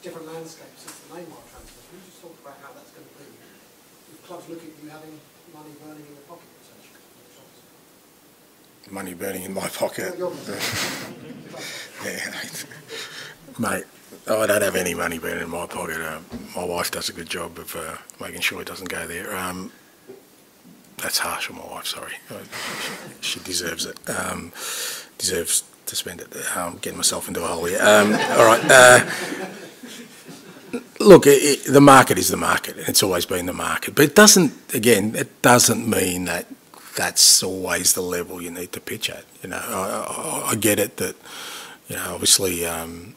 different landscape since the Neymar transfer. Can you just talk about how that's going to be? If clubs look at you having money burning in your pocket, essentially. Money burning in my pocket? Yeah, mate, I don't have any money burning in my pocket. My wife does a good job of making sure it doesn't go there. That's harsh on my wife, sorry. She deserves it. Deserves to spend it. Getting myself into a hole here. All right. Look, the market is the market. It's always been the market. But it doesn't mean that that's always the level you need to pitch at. You know, I get it that, you know, obviously, you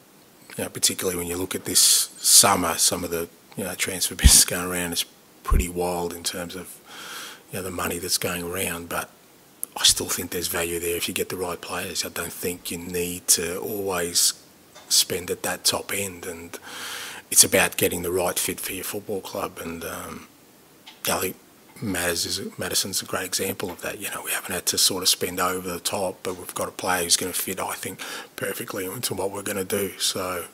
know, particularly when you look at this summer, some of the, you know, transfer business going around is pretty wild in terms of, you know, the money that's going around, but I still think there's value there if you get the right players. I don't think you need to always spend at that top end, and it's about getting the right fit for your football club. And I think Madison's a great example of that. You know, we haven't had to sort of spend over the top, but we've got a player who's going to fit, I think, perfectly into what we're going to do. So,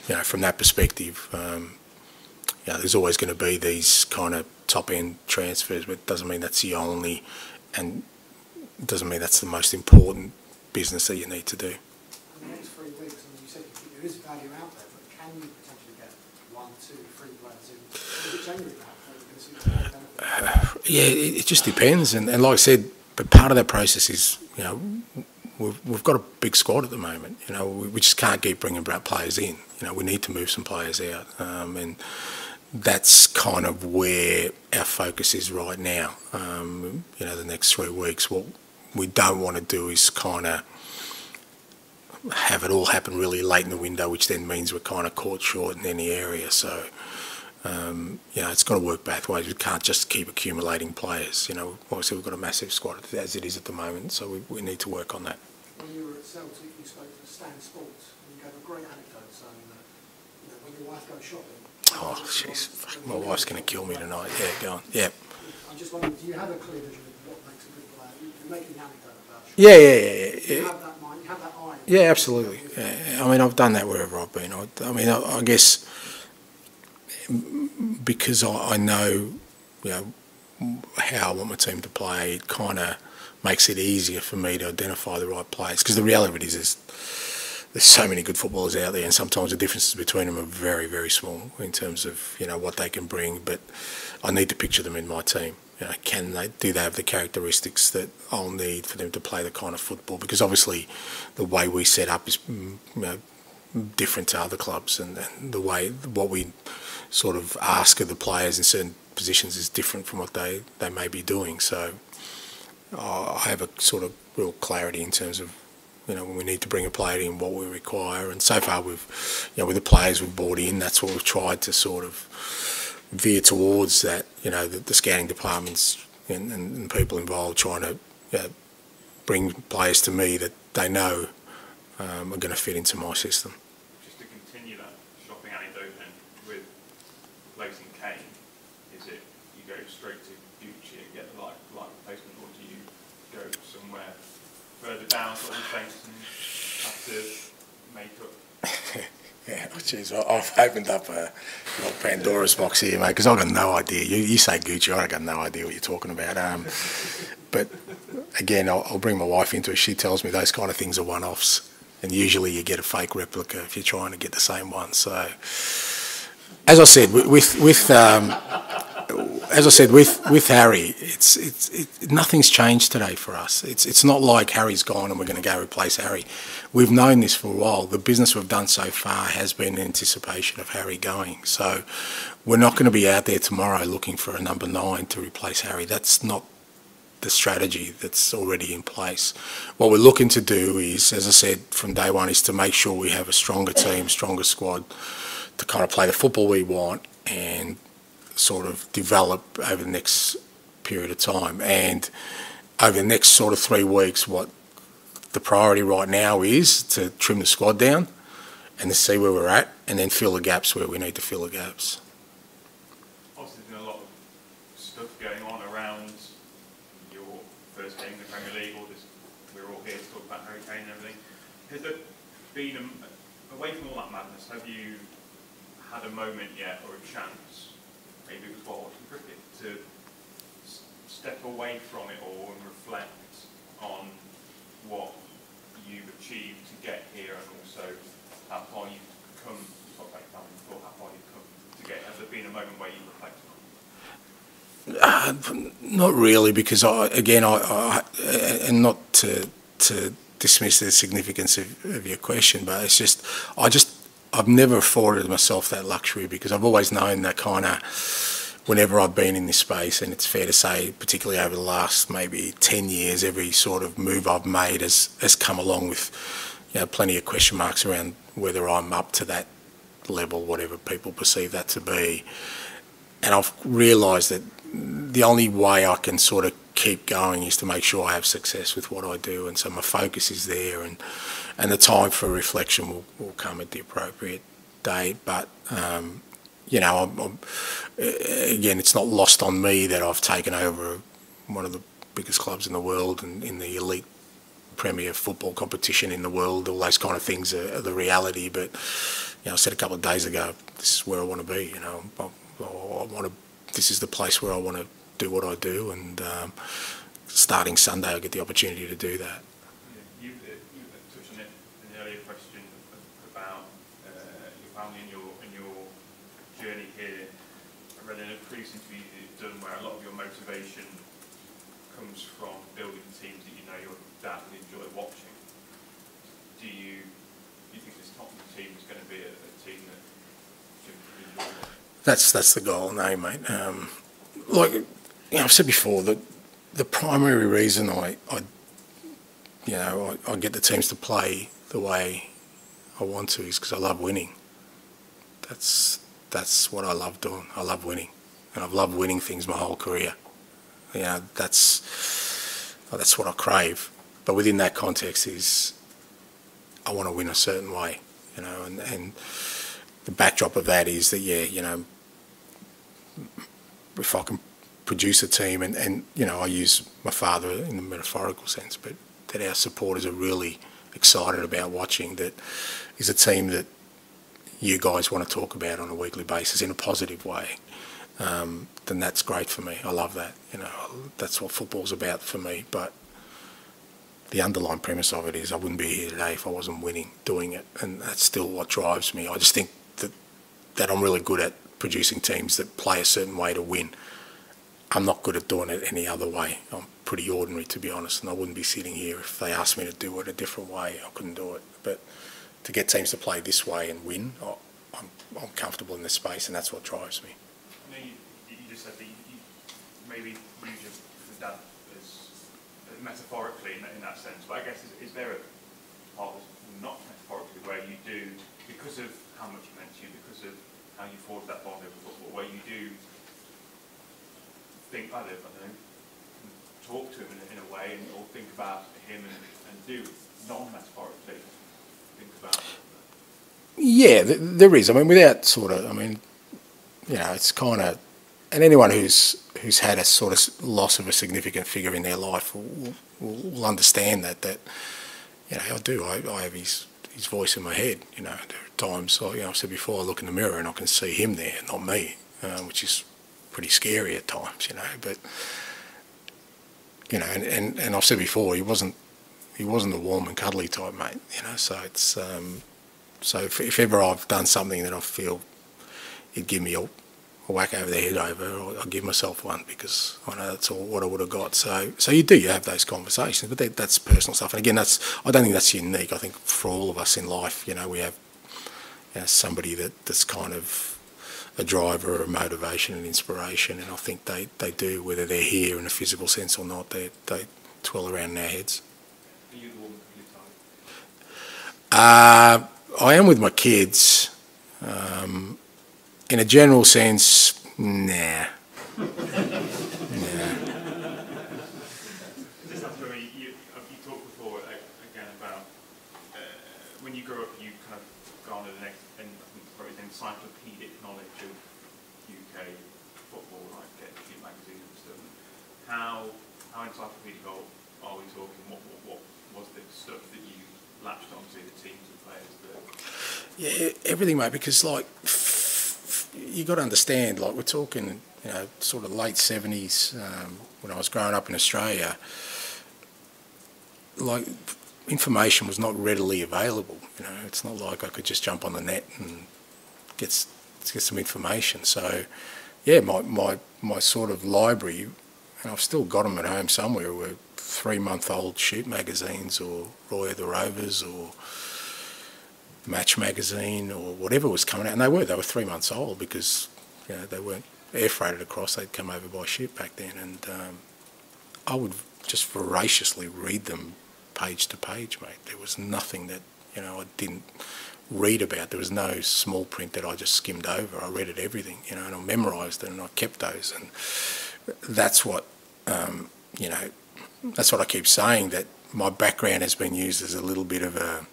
you know, from that perspective, you know, there's always going to be these kind of top-end transfers, but it doesn't mean that's the only, and it doesn't mean that's the most important business that you need to do. In the next 3 weeks, I mean, you said there is value out there, but can you potentially get 1, 2, 3 players in? Is it January now? Yeah, it just depends, and like I said, but part of that process is, you know, we've got a big squad at the moment. You know, we just can't keep bringing players in. You know, we need to move some players out, and that's kind of where our focus is right now. You know, the next 3 weeks, what we don't want to do is kind of have it all happen really late in the window, which then means we're kind of caught short in any area. So, you know, it's got to work both ways. We can't just keep accumulating players. You know, obviously we've got a massive squad as it is at the moment, so we need to work on that. When you were at Celtic, you spoke to Stan Sports, and you gave a great anecdote saying that, you know, when your wife goes shopping. Oh, jeez, my wife's going to kill me tonight. Yeah, go on. Yeah. I'm just wondering, do you have a clear vision of what makes a good player? You're making the anecdote about shopping. Yeah. You have that mind, you have that eye. Yeah, absolutely. Yeah. I mean, I've done that wherever I've been. I mean, I guess because I know, you know, how I want my team to play, it kind of makes it easier for me to identify the right players. Because the reality of it is there's so many good footballers out there, and sometimes the differences between them are very, very small in terms of, you know, what they can bring. But I need to picture them in my team. You know, do they have the characteristics that I'll need for them to play the kind of football? Because obviously, the way we set up is, you know, different to other clubs, and the way what we sort of ask of the players in certain positions is different from what they may be doing. So I have a sort of real clarity in terms of, you know, when we need to bring a player in, what we require. And so far, we've, you know, with the players we've brought in, that's what we've tried to sort of veer towards, that, you know, the scouting departments and people involved trying to, you know, bring players to me that they know are going to fit into my system. Just to continue that shopping anecdote then, with replacing Kane, is it you go straight to Gucci and get the like replacement, or do you go somewhere further down sort of things and have to make up? Yeah, jeez, I've opened up a little Pandora's box here, mate, because I've got no idea. You say Gucci, I've got no idea what you're talking about. But again, I'll bring my wife into it. She tells me those kind of things are one-offs, and usually you get a fake replica if you're trying to get the same one. So, as I said, with Harry, nothing's changed today for us. It's not like Harry's gone and we're going to go replace Harry. We've known this for a while. The business we've done so far has been in anticipation of Harry going. So we're not going to be out there tomorrow looking for a number 9 to replace Harry. That's not the strategy that's already in place. What we're looking to do is, as I said from day one, is to make sure we have a stronger team, stronger squad to kind of play the football we want and sort of develop over the next period of time. And over the next sort of 3 weeks, what the priority right now is to trim the squad down and to see where we're at, and then fill the gaps where we need to fill the gaps. Obviously there's been a lot of stuff going on around your first game in the Premier League, we're all here to talk about Harry Kane and everything. Has there been away from all that madness, have you had a moment yet, or a chance, maybe it was while watching cricket, to step away from it all and reflect on what you've achieved to get here, and also how far you've come? You talked about your family before, how far you've come to get. Has there been a moment where you reflected on it? Not really, because and not to dismiss the significance of your question, but it's just I've never afforded myself that luxury, because I've always known that kind of, whenever I've been in this space, and it's fair to say, particularly over the last maybe 10 years, every sort of move I've made has come along with, you know, plenty of question marks around whether I'm up to that level, whatever people perceive that to be. And I've realised that the only way I can sort of keep going is to make sure I have success with what I do, and so my focus is there, and the time for reflection will come at the appropriate date. But you know, again, it's not lost on me that I've taken over one of the biggest clubs in the world, and in the elite premier football competition in the world. All those kind of things are the reality. But you know, I said a couple of days ago, this is where I want to be. You know, I want to. This is the place where I want to do what I do, and starting Sunday, I get the opportunity to do that. Yeah, you touched on it in the earlier question about your family and your journey here. I read in a previous interview that you've done where a lot of your motivation comes from building teams that you know your dad would enjoy watching. Do you think this Tottenham team is going to be a team that Jim would enjoy watching? That's the goal, no, mate. Like, you know, I've said before that the primary reason I get the teams to play the way I want to is because I love winning. That's what I love doing. I love winning, and I've loved winning things my whole career. You know, that's what I crave. But within that context is I want to win a certain way, you know, and the backdrop of that is that, yeah, you know, if I can produce a team, and you know, I use my father in the metaphorical sense, but that our supporters are really excited about watching, that is a team that you guys want to talk about on a weekly basis in a positive way, then that's great for me. I love that. You know, that's what football's about for me. But the underlying premise of it is I wouldn't be here today if I wasn't winning, doing it, and that's still what drives me. I just think that I'm really good at producing teams that play a certain way to win. I'm not good at doing it any other way. I'm pretty ordinary, to be honest, and I wouldn't be sitting here if they asked me to do it a different way. I couldn't do it. But to get teams to play this way and win, I'm comfortable in this space, and that's what drives me. I know you just said that you maybe use your dad as metaphorically in that sense, but I guess is there a part that's not metaphorically where you do, because of how much it meant to you, because of how you forged that bond over football, where you do think, I don't know, talk to him in a way, or think about him and do non-metaphorically think about? Yeah, there is. I mean, without sort of, I mean, you know, it's kind of, and anyone who's had a sort of loss of a significant figure in their life will understand that you know, I do. I have his voice in my head. You know, there are times, you know, I've said before, I look in the mirror and I can see him there, not me, which is pretty scary at times, you know. But you know, and I've said before, he wasn't a warm and cuddly type mate, you know. So it's so if ever I've done something that I feel he'd give me a whack over the head over, I'll give myself one, because I know that's all what I would have got. So you have those conversations, but that's personal stuff. And again, I don't think that's unique. I think for all of us in life, you know, we have, you know, somebody that's kind of a driver, or a motivation and inspiration, and I think they do, whether they're here in a physical sense or not. They twirl around in our heads. Are you the woman for your time? I am with my kids. In a general sense, nah. Just after you talked before again about when you grow up, you kind of garnered an encyclopedic knowledge of UK football, like getting a few magazines and stuff. How encyclopedic are we talking? What was the stuff that you latched onto, the teams and players that? Yeah, everything, mate, because, like, you got to understand, like, we're talking, you know, sort of late 70s, when I was growing up in Australia, like, information was not readily available, you know. It's not like I could just jump on the net and get some information. So, yeah, my sort of library, and I've still got them at home somewhere, were 3-month-old shoot magazines, or Roy of the Rovers, or Match magazine, or whatever was coming out. And they were 3 months old, because, you know, they weren't air freighted across, they'd come over by ship back then. And I would just voraciously read them page to page, mate. There was nothing that, you know, I didn't read about. There was no small print that I just skimmed over. I read it, everything, you know, and I memorised it, and I kept those. And that's what, you know, that's what I keep saying, that my background has been used as a little bit of a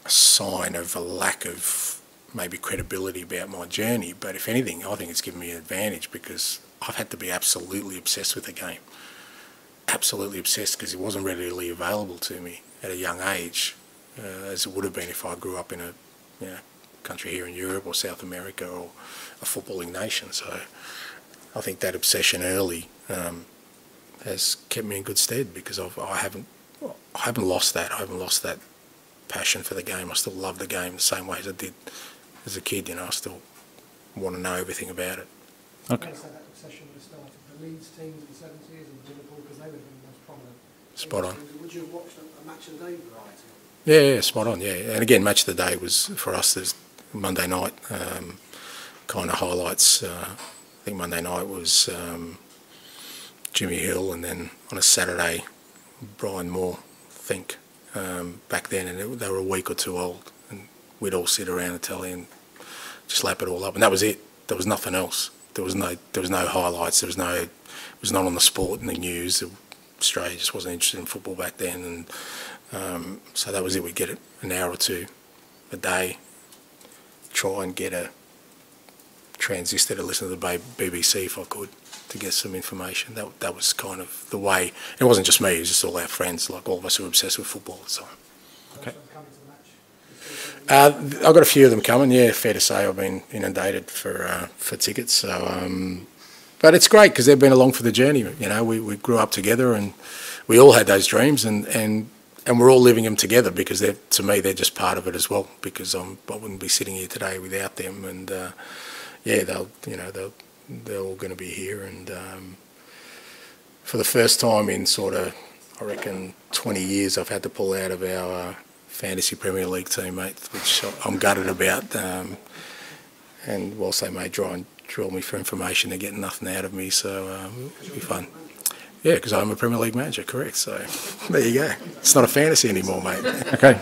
sign of a lack of maybe credibility about my journey. But if anything, I think it's given me an advantage, because I've had to be absolutely obsessed with the game. Absolutely obsessed, because it wasn't readily available to me at a young age, as it would have been if I grew up in a, you know, country here in Europe or South America, or a footballing nation. So I think that obsession early has kept me in good stead, because I haven't lost that. I haven't lost that passion for the game. I still love the game the same way as I did as a kid. You know, I still want to know everything about it. Okay. So that obsession would have started the Leeds teams in the 70s and Liverpool, because they would have been the most prominent. Spot on. Would you have watched a match of the day variety? Yeah, spot on, yeah. And again, match of the day was, for us, there's Monday night kind of highlights. I think Monday night was Jimmy Hill, and then on a Saturday, Brian Moore, I think, back then, and they were a week or two old, and we'd all sit around the telly and just lap it all up, and that was it. There was nothing else. There was no highlights. It was not on the sport and the news. Australia just wasn't interested in football back then, and so that was it. We'd get it an hour or two a day, try and get a transistor to listen to the BBC if I could, to get some information. That was kind of the way. It wasn't just me, it was just all our friends, like all of us who were obsessed with football at the time. Okay. I've got a few of them coming, yeah, fair to say. I've been inundated for tickets. So, but it's great, because they've been along for the journey. You know, we grew up together, and we all had those dreams, and we're all living them together, because to me, they're just part of it as well, because I wouldn't be sitting here today without them. And yeah, they're all going to be here, and for the first time in sort of, I reckon, 20 years, I've had to pull out of our fantasy Premier League team, mate, which I'm gutted about. And whilst they may try and drill me for information, they're getting nothing out of me, so it'll be fun. Yeah, because I'm a Premier League manager, correct, so there you go. It's not a fantasy anymore, mate. Okay.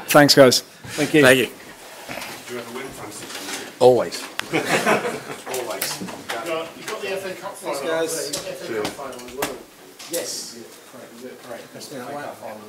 Thanks, guys. Thank you. Thank you. Do you ever win fantasy? Always. Always. You've got the FA Cup final. guys. You've got the FA Cup final as well. Yes. Correct. That's the final.